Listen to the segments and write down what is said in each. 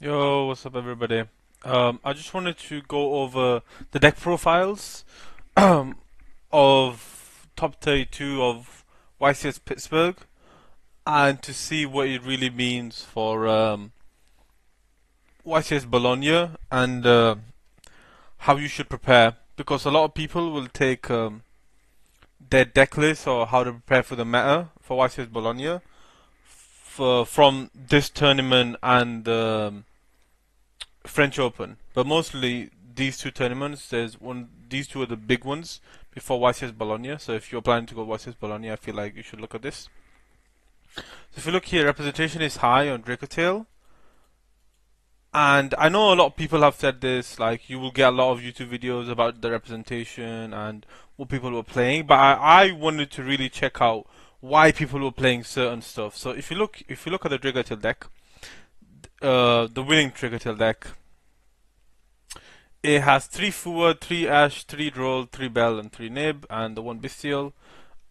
Yo, what's up, everybody? I just wanted to go over the deck profiles of top 32 of YCS Pittsburgh and to see what it really means for YCS Bologna and how you should prepare. Because a lot of people will take their deck list or how to prepare for the meta for YCS Bologna from this tournament and French Open, but mostly these two tournaments. These two are the big ones before YCS Bologna. So if you're planning to go YCS Bologna, I feel like you should look at this. So if you look here, representation is high on Dracotail, and I know a lot of people have said this. Like you will get a lot of YouTube videos about the representation and what people were playing, but I wanted to really check out why people were playing certain stuff. So if you look at the Dracotail deck, the winning Dracotail deck. It has 3 Fua, 3 Ash, 3 Droll, 3 Bell, and 3 Nib, and the 1 Bestial.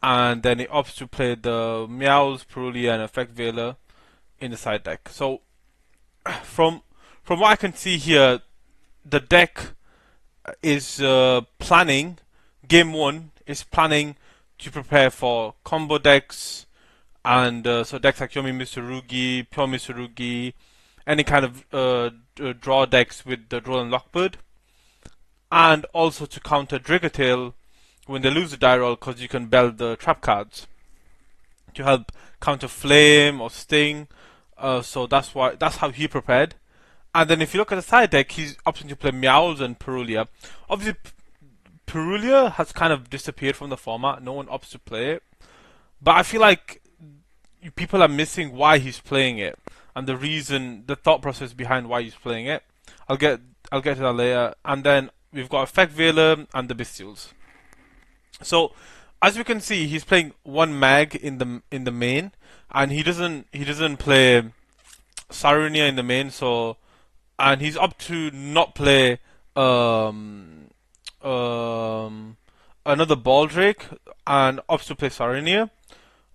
And then it opts to play the Meows, Perulia, and Effect Veiler in the side deck. So, from what I can see here, the deck is planning, game 1 is planning to prepare for combo decks, and so decks like Yomi Mitsurugi, Pure Mitsurugi, any kind of draw decks with the Droll and Lockbird. And also to counter Dracotail when they lose the die roll, because you can bell the trap cards to help counter Flame or Sting. So that's how he prepared. And then if you look at the side deck, he's opting to play Meows and Perulia. Obviously, Perulia has kind of disappeared from the format. No one opts to play it. But I feel like people are missing why he's playing it and the thought process behind why he's playing it. I'll get to that later. And then we've got Effect Veiler and the Bestials. So as you can see, he's playing one mag in the main, and he doesn't play Sarunia in the main. So, and he's up to not play another Baldrake and opts to play Sarunia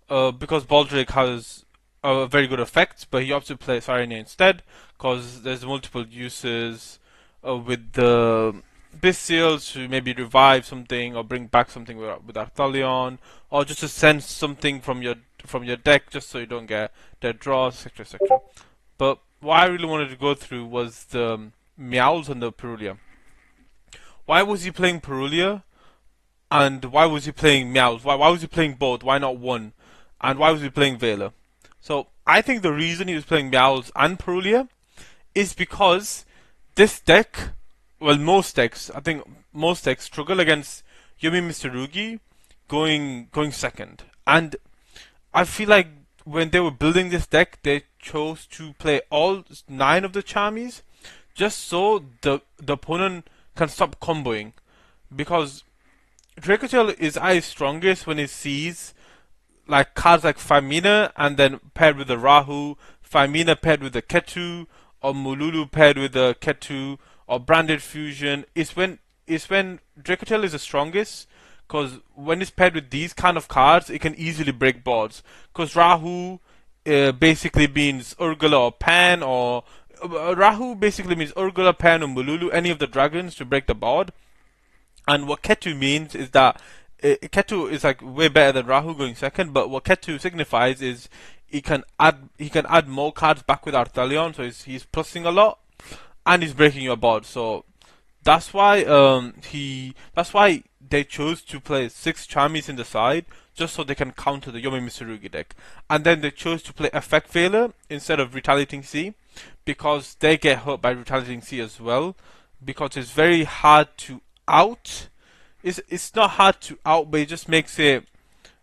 because Baldrake has a very good effect, but he opts to play Sarunia instead because there's multiple uses with the Bestials to maybe revive something or bring back something with Arthalion, or just to send something from your deck just so you don't get dead draws, etc, etc. But what I really wanted to go through was the Meows and the Perulia. Why was he playing Perulia? And why was he playing Meows? Why was he playing both? Why not one? And why was he playing Veiler? So I think the reason he was playing Meows and Perulia is because this deck, well, I think most decks struggle against Yumi Mitsurugi going second. And I feel like when they were building this deck, they chose to play all 9 of the Charmies just so the opponent can stop comboing. Because Dracotail is at his strongest when it sees like cards like Famina and then paired with the Rahu, Famina paired with the Ketu, or Mululu paired with the Ketu, or Branded Fusion. Is when Dracotail is the strongest, because when it's paired with these kind of cards, it can easily break boards. Because Rahu basically means Urgula or Pan, or Rahu basically means Urgula, Pan, or Mululu, any of the dragons to break the board. And what Ketu means is that Ketu is like way better than Rahu going second, but what Ketu signifies is he can add more cards back with Arthalion, so he's plusing a lot and he's breaking your board. So that's why they chose to play 6 Charmies in the side just so they can counter the Yomi Mitsurugi deck. And then they chose to play Effect Veiler instead of Retaliating Sea because they get hurt by Retaliating Sea as well, because it's very hard to out. It's not hard to out, but it just makes it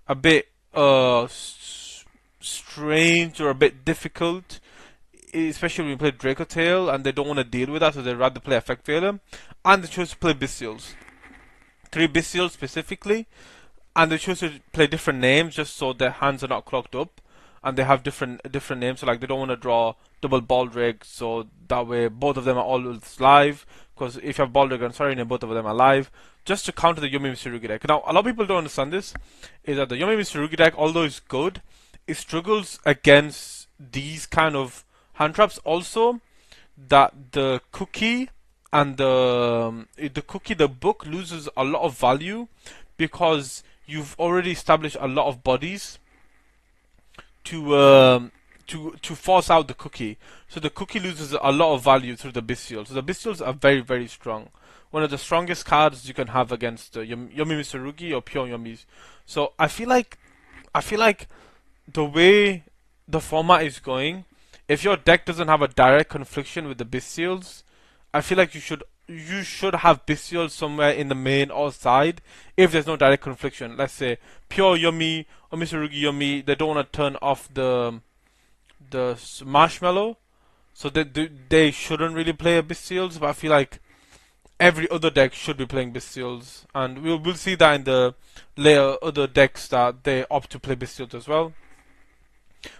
a bit strange or a bit difficult, especially when you play Dracotail and they don't want to deal with that, so they'd rather play Effect Veiler. And they chose to play Bestials, 3 Bestials specifically, and they chose to play different names just so their hands are not clogged up, and they have different names. So like they don't want to draw double Baldrake, so that way both of them are always live. Because if you have Baldrake and Sarunia, both of them are live, just to counter the Yomi Mitsurugi deck. Now, a lot of people don't understand this, is that the Yomi Mitsurugi deck, although it's good, it struggles against these kind of hand traps. Also, that the cookie and the book loses a lot of value because you've already established a lot of bodies to force out the cookie. So the cookie loses a lot of value through the bestials. So the bestials are very, very strong. One of the strongest cards you can have against Yomi Mitsurugi or pure Yomis. So I feel like the way the format is going, if your deck doesn't have a direct confliction with the bestials, I feel like you should have bestials somewhere in the main or side if there's no direct confliction. Let's say pure Yomi or Mitsurugi Yomi, they don't want to turn off the marshmallow, so they shouldn't really play a bestials. But I feel like every other deck should be playing bestials, and we'll see that in the later other decks that they opt to play bestials as well.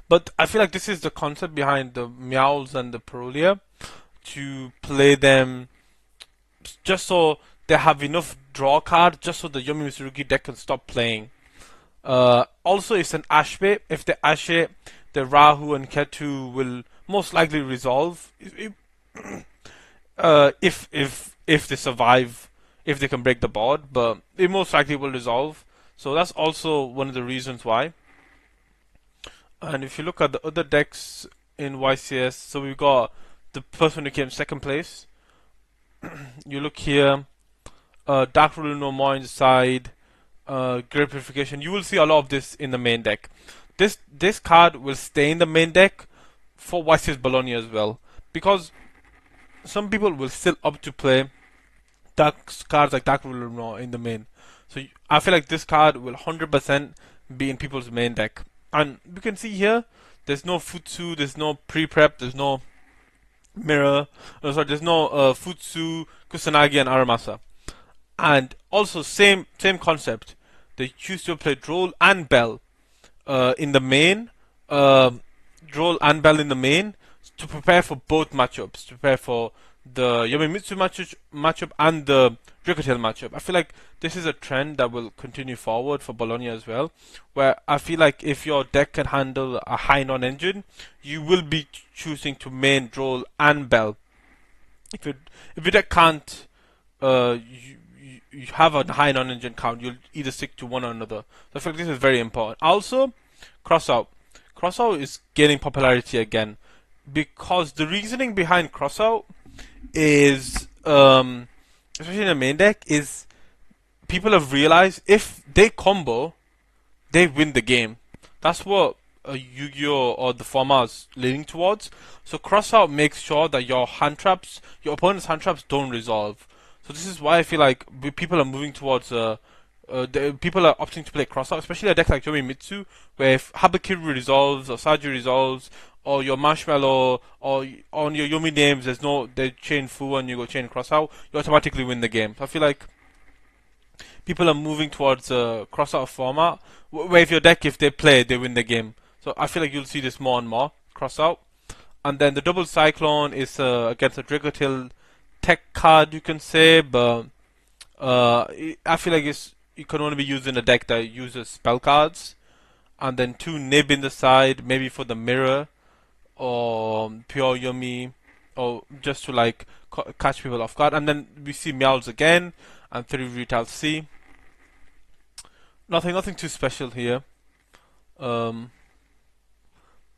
But I feel like this is the concept behind the Meowls and the Parolia, to play them just so they have enough draw cards, just so the Yomi Mitsurugi deck can stop playing. Also, it's an Ashbe. If they Ashe, the Rahu and Ketu will most likely resolve. If they survive, if they can break the board, but it most likely will resolve. So that's also one of the reasons why. And if you look at the other decks in YCS, so we've got the person who came second place. You look here, Dark Ruler no more inside, Great Purification. You will see a lot of this in the main deck. This card will stay in the main deck for YCS Bologna as well, because some people will still opt to play cards like Dark Ruler no in the main. So I feel like this card will 100% be in people's main deck. And you can see here, there's no Futsu, there's no pre-prep, there's no Mirror, there's no Futsu, Kusanagi, and Aramasa. And also same concept. They choose to play Droll and Bell in the main. Droll and Bell in the main to prepare for both matchups. To prepare for the Yomimitsu matchup and the Rickettail matchup. I feel like this is a trend that will continue forward for Bologna as well, where I feel like if your deck can handle a high non-engine, you will be choosing to main Droll and Bell. If your deck can't, you have a high non-engine count, you'll either stick to one or another. So I feel like this is very important. Also, Crossout. Crossout is gaining popularity again, because the reasoning behind Crossout is, especially in the main deck, is people have realized if they combo, they win the game. That's what Yu-Gi-Oh! Or the format is leaning towards. So Crossout makes sure that your opponent's hand traps don't resolve. So this is why I feel like people are moving towards people are opting to play Crossout, especially a deck like Yomimitsu, where if Habakiru resolves or Saju resolves, or your Marshmallow, or on your Yomi names, they chain Fu and you go chain Crossout, you automatically win the game. So I feel like people are moving towards a Crossout format, where if your deck, if they play, they win the game. So I feel like you'll see this more and more, Crossout. And then the Double Cyclone is against a Dragatil tech card, you can say, but I feel like it can only be used in a deck that uses spell cards. And then 2 Nib in the side, maybe for the Mirror, or Pure Yomi, or just to like catch people off guard. And then we see Meowls again, and 3 Retail C. Nothing too special here. Then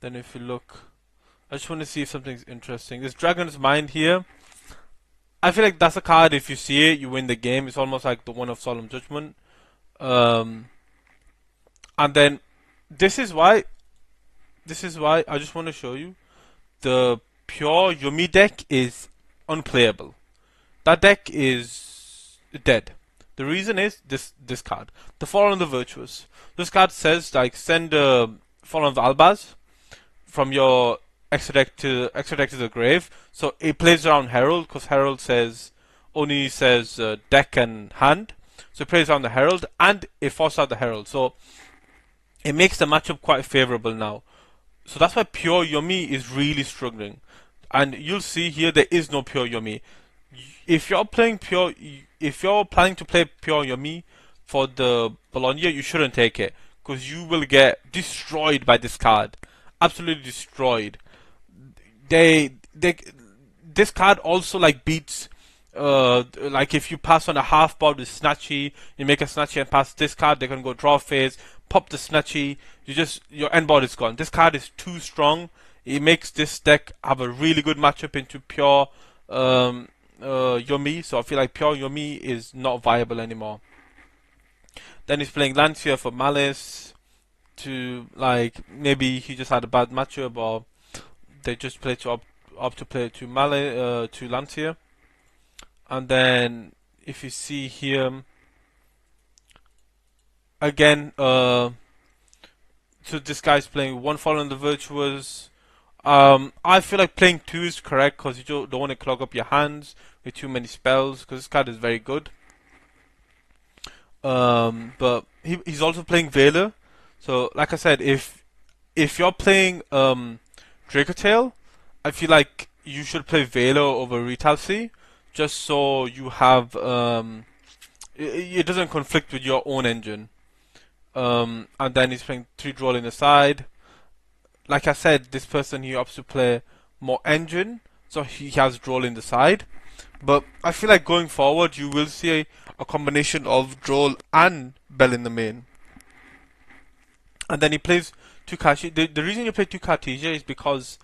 if you look, I just want to see if something's interesting. This Dragon's Mind here. I feel like that's a card, if you see it, you win the game. It's almost like the one of Solemn Judgment. And then this is why I just want to show you the pure Yumi deck is unplayable. That deck is dead. The reason is this card, the Fallen of the Virtuous. This card says like send Fallen of the Albaz from your extra deck to the grave. So it plays around Herald, because Herald only says deck and hand. So it plays around the Herald and it forces out the Herald. So it makes the matchup quite favorable now. So that's why pure Yomi is really struggling. And you'll see here there is no pure Yomi. If you're planning to play pure Yomi for the Bologna, you shouldn't take it, because you will get destroyed by this card. Absolutely destroyed. They this card also like beats like if you pass on a half board with Snatchy, you make a Snatchy and pass this card, they can go draw phase, pop the Snatchy, your end board is gone. This card is too strong. It makes this deck have a really good matchup into pure Yomi, so I feel like pure Yomi is not viable anymore. Then he's playing Lancia for Malice to like maybe he just had a bad matchup or they just play to opt to play to to Lancia. And then if you see here again, so this guy's playing one fall on the Virtuous. I feel like playing 2 is correct because you don't want to clog up your hands with too many spells because this card is very good. But he's also playing Veiler. So like I said, if you're playing Dracotail, I feel like you should play Veiler over Retalcy, just so you have it doesn't conflict with your own engine. And then he's playing 3 draw in the side. Like I said, this person he opts to play more engine, so he has draw in the side. But I feel like going forward, you will see a combination of Droll and Bell in the main. And then he plays 2 Cartesia. The reason you play 2 Cartesia is because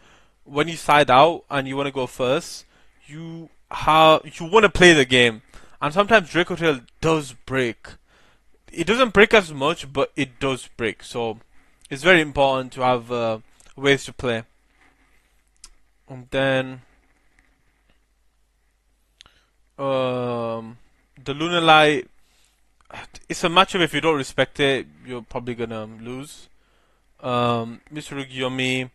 when you side out and you want to go first, you want to play the game. And sometimes Dracotail does break. It doesn't break as much, but it does break. So it's very important to have ways to play. And then the Lunar Light, it's a matchup. If you don't respect it, you're probably gonna lose. Mr. Yomi,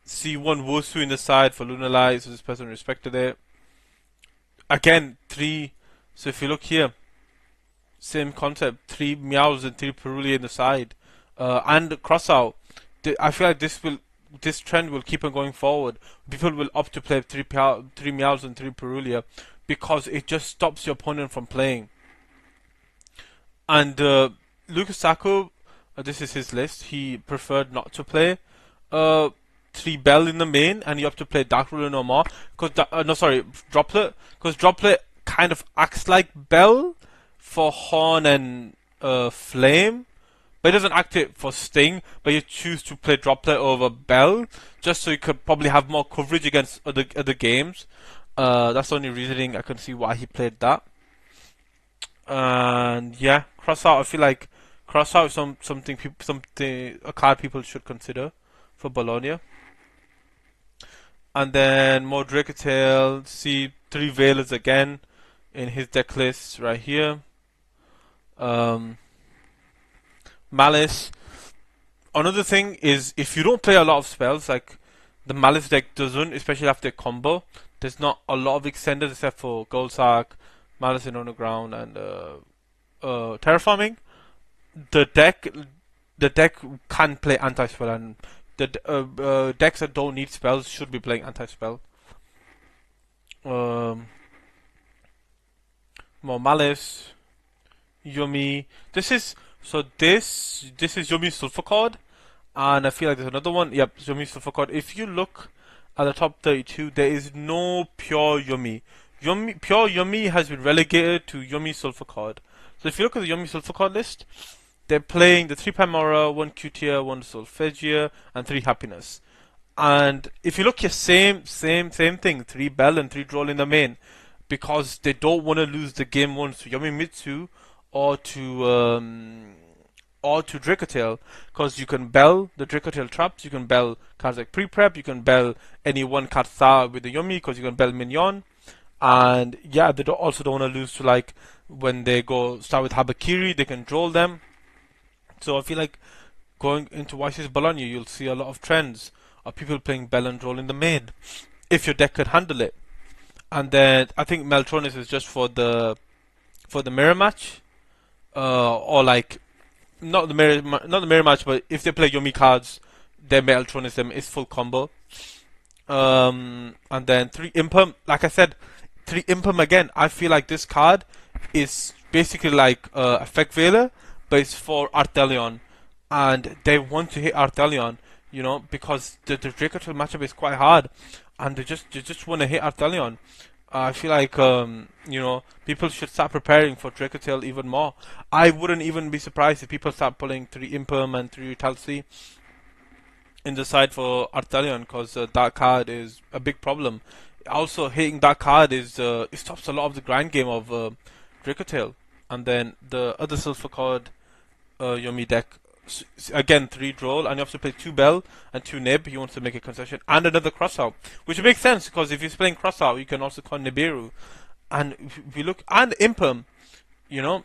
C1 Wosu in the side for Lunar Light, so this person respected it. Again, 3. So if you look here, same concept: 3 Meows and 3 Perulia in the side, and cross out. I feel like this trend will keep on going forward. People will opt to play 3 Meows and 3 Perulia because it just stops your opponent from playing. And Lucas Sacco, this is his list. He preferred not to play 3 Bell in the main, and you have to play Dark Ruler no more. Droplet. Because Droplet kind of acts like Bell for Horn and Flame, but it doesn't activate for Sting. But you choose to play Droplet over Bell just so you could probably have more coverage against other games. That's the only reasoning I can see why he played that. And yeah, Crossout. I feel like Crossout is something a card people should consider for Bologna. And then more Dracotail. See 3 Veilers again in his deck list right here. Malice. Another thing is if you don't play a lot of spells, like the Malice deck doesn't, especially after combo, there's not a lot of extenders except for Goldsack, Malice in Underground, and Terraforming. The deck can play anti-spell, and the decks that don't need spells should be playing anti-spell. More Malice, Yomi. This is Yomi Sulfur Cord, and I feel like there's another one. Yep, Yomi Sulfur Cord. If you look at the top 32, there is no pure Yomi. Pure Yomi has been relegated to Yomi Sulfur Cord. So if you look at the Yomi Sulfur Cord list, they're playing the 3 Primora, 1 Cutia, 1 Solfegia, and 3 Happiness. And if you look here, same thing, 3 Bell and 3 Droll in the main, because they don't want to lose the game 1 to Yomimitsu or to Dracotail, because you can Bell the Dracotail traps, you can Bell cards like Pre-Prep, you can Bell any 1 card star with the Yomi, because you can Bell Mignon. And yeah, they also don't want to lose to, like, when they start with Habakiri, they can Droll them. So I feel like going into YCS Bologna, you'll see a lot of trends of people playing Bell and Droll in the main, if your deck could handle it. And then I think Meltronis is just for the mirror match, or like not the mirror match, but if they play Yomi cards, then Meltronis them is full combo. And then 3 Impum, like I said, 3 Impum again. I feel like this card is basically like Effect Veiler, but it's for Artelion, and they want to hit Artelion, because the Dracotail matchup is quite hard. and they just want to hit Arthelion. I feel like people should start preparing for Dracotail even more. I wouldn't even be surprised if people start pulling 3 Imperm and 3 Vitality in the side for Arthelion, because that card is a big problem. Also, hitting that card it stops a lot of the grind game of Dracotail. And then the other silver card Yomi deck, again 3 draw, and you have to play 2 Bell and 2 Nib. He wants to make a concession and another Crossout, which makes sense because if he's playing Crossout, you can also con Nibiru, and if we look and Imperm,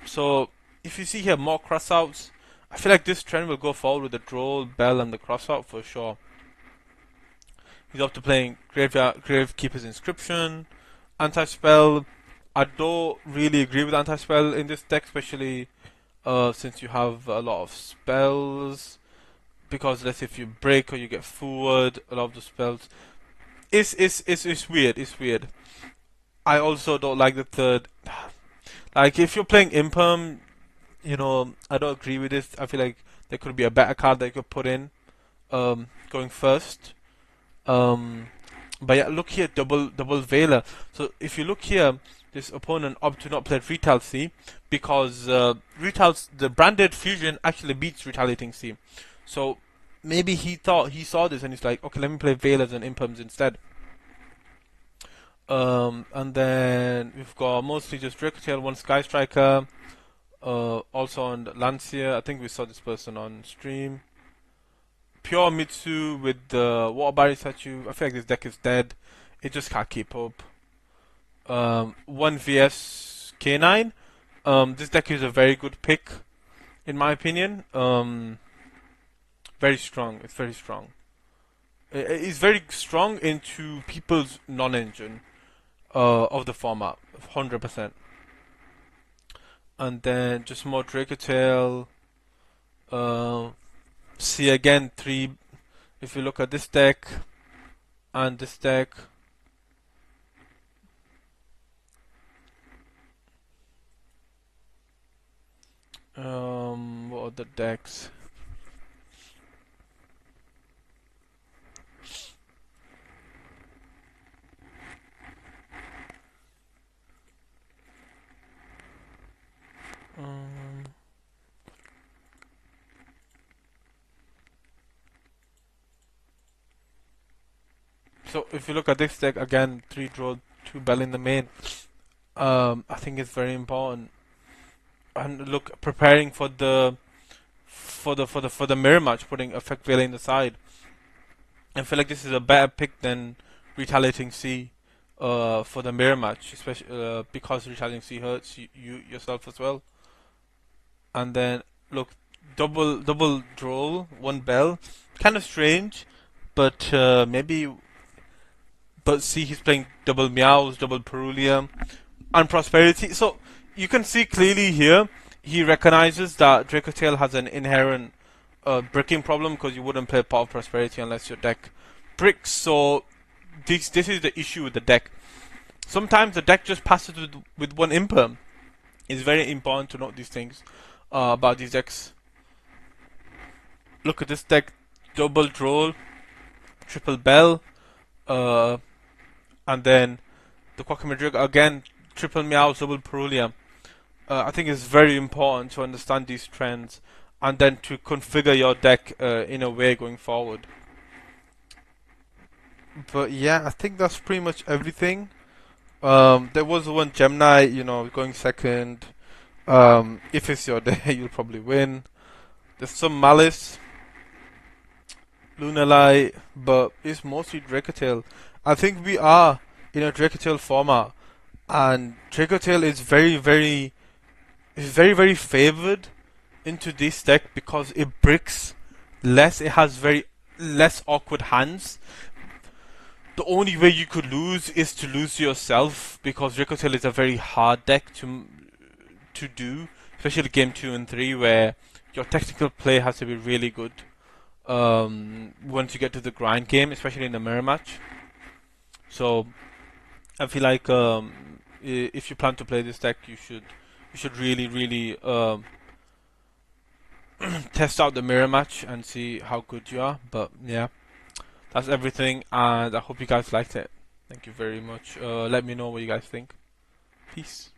So if you see here more Crossouts, I feel like this trend will go forward with the draw, Bell, and the Crossout for sure. He's up to playing Gravekeeper's Inscription, Anti-Spell. I don't really agree with Anti-Spell in this deck, especially since you have a lot of spells. Because let's say if you break or you get forward, a lot of the spells. It's weird. It's weird. I also don't like the third. Like if you're playing Imperm, I don't agree with this. I feel like there could be a better card that you could put in going first. But yeah, look here, double Veiler. So if you look here, this opponent opted to not play Retail C because the branded fusion actually beats Retaliating C. So maybe he saw this and he's like, okay, let me play Veilers and Imperms instead. And then we've got mostly just Dracotail, 1 Sky Striker, also on Lancia. I think we saw this person on stream. Pure Mitsu with the Water Barrier statue. I feel like this deck is dead. It just can't keep up. 1 VS K9. This deck is a very good pick, in my opinion. Very strong. It's very strong. It's very strong into people's non-engine of the format, 100%. And then just more Dracotail. See again 3. If you look at this deck and this deck, what are the decks? So if you look at this deck again, 3 draw, 2 Bell in the main. I think it's very important. And look, preparing for the mirror match, putting Effect Veil in the side. I feel like this is a better pick than Retaliating C for the mirror match, especially because Retaliating C hurts you yourself as well. And then look, double draw, 1 Bell, kind of strange, but maybe. But see, he's playing double Meows, double Perulia, and Prosperity. So you can see clearly here, he recognizes that Dracotail has an inherent bricking problem because you wouldn't play Pot of Prosperity unless your deck bricks. So this is the issue with the deck. Sometimes the deck just passes with 1 Imperm. It's very important to note these things about these decks. Look at this deck, double Droll, triple Bell, and then the Quackamadrig again, triple Meow, double Perulia. I think it's very important to understand these trends and then to configure your deck in a way going forward. But yeah, I think that's pretty much everything. There was one Gemini, going second. If it's your day, you'll probably win. There's some Malice, Lunalight, but it's mostly Dracotail. I think we are in a Dracotail format, and Dracotail is very, very favored into this deck because it bricks less. It has very less awkward hands. The only way you could lose is to lose yourself because Dracotail is a very hard deck to do, especially game 2 and 3 where your technical play has to be really good. Once you get to the grind game, especially in the mirror match. So I feel like if you plan to play this deck, you should really test out the mirror match and see how good you are. But yeah, that's everything, and I hope you guys liked it. Thank you very much. Let me know what you guys think. Peace.